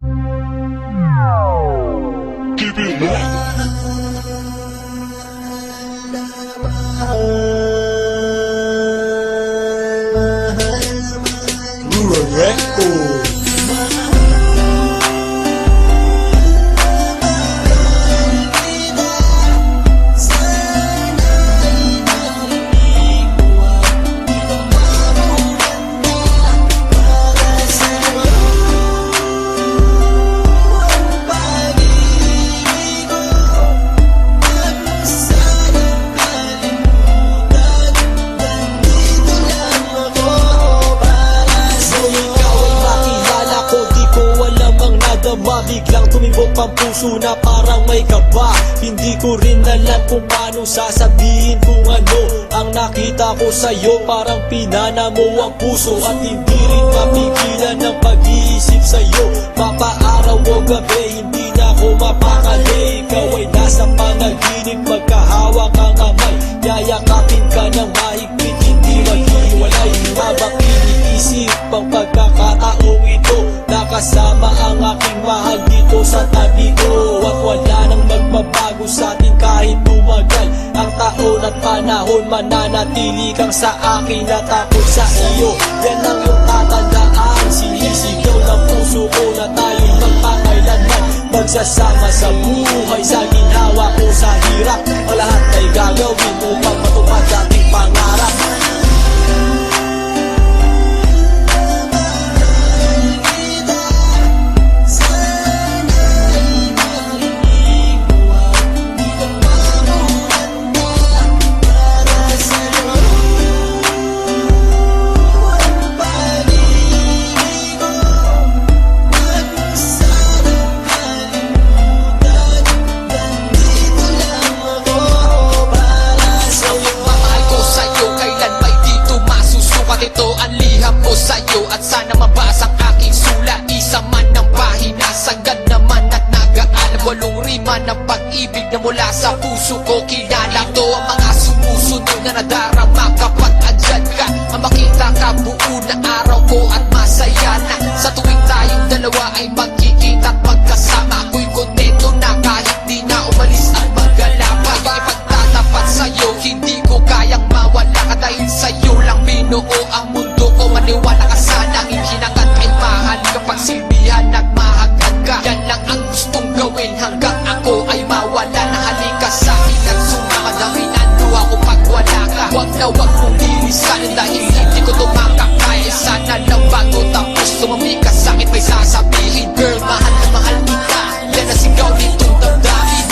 Keep it locked. Rural Record. Biglang tumibok ang puso na parang may kaba. Hindi ko rin alam kung paano sasabihin kung ano ang nakita ko sa'yo. Parang pinana mo ang puso at hindi rin mapigilan ng pag-iisip sa'yo. Mapaaraw o gabi, hindi na ako mapakali. Ikaw ay nasa panaginip, magkahawak ang kamay. Yayakapin ka ng mahigpit, hindi maghiwalay. Habang iniisip ang pagkakataong ito, nakasama ang aking mahal dito sa tabi ko. At wala nang magbabago sa atin kahit tumagal ang taon at panahon. Mananatili kang sa akin at ako sa iyo. Yan ang iyong tatandaan. Sinisigaw ng puso ko na tayo'y magpakailanman. Magsasama sa buhay, sa ginhawa o sa hirap. Ang lahat ay gagawin upang matupad ating pangarap. At sana mabasa ang aking sulat. Isa man ng pahina, sagad naman at nagaalam. Walong rima ng pag-ibig na mula sa puso ko kilala. Ito ang mga sumusunod na nadarama kapag andyan ka. Ang makita ka buo na araw ko at masaya na. Sa tuwing tayong dalawa ay magkikita at magkasama. Ako'y kontento na kahit di na umalis at maggala pa. Ipagtatapat sa'yo, hindi ko kayang mawala ka. Dahil sa'yo lang binuo ang mundo ko. Maniwala ka sana, hinagat ay mahal kapag silbihan at mahagad ka. Yan lang ang gustong gawin hanggang ako ay mawala na. Halika sa akin at sumama na minano ako pag wala ka. Huwag na huwag mong lilisanin dahil hindi ko tumakakaya. Sana lang bago tapos tumami ka sa akin may sasabihin. Girl, mahal na mahal kita. Yan ang sigaw nitong damdamin.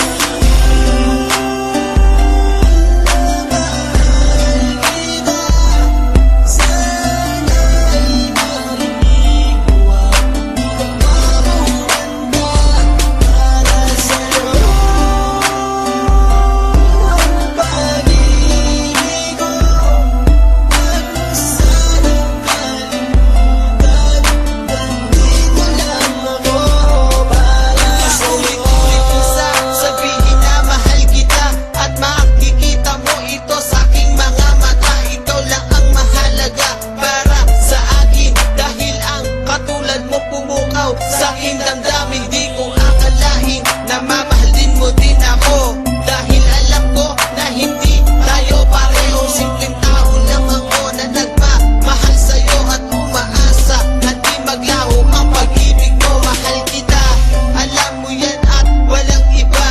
Sa aking damdamin, di ko akalain na mamahalin mo din ako. Dahil alam ko na hindi tayo pareho. Simpleng tao lang ako na nagmamahal sa'yo at umaasa na di maglaho ang pag-ibig mo. Mahal kita, alam mo yan at walang iba.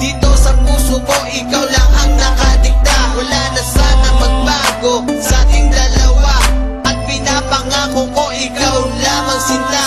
Dito sa puso ko, ikaw lang ang nakadikta. Wala na sana magbago sa ating dalawa. At pinapangako ko, ikaw lamang sinta.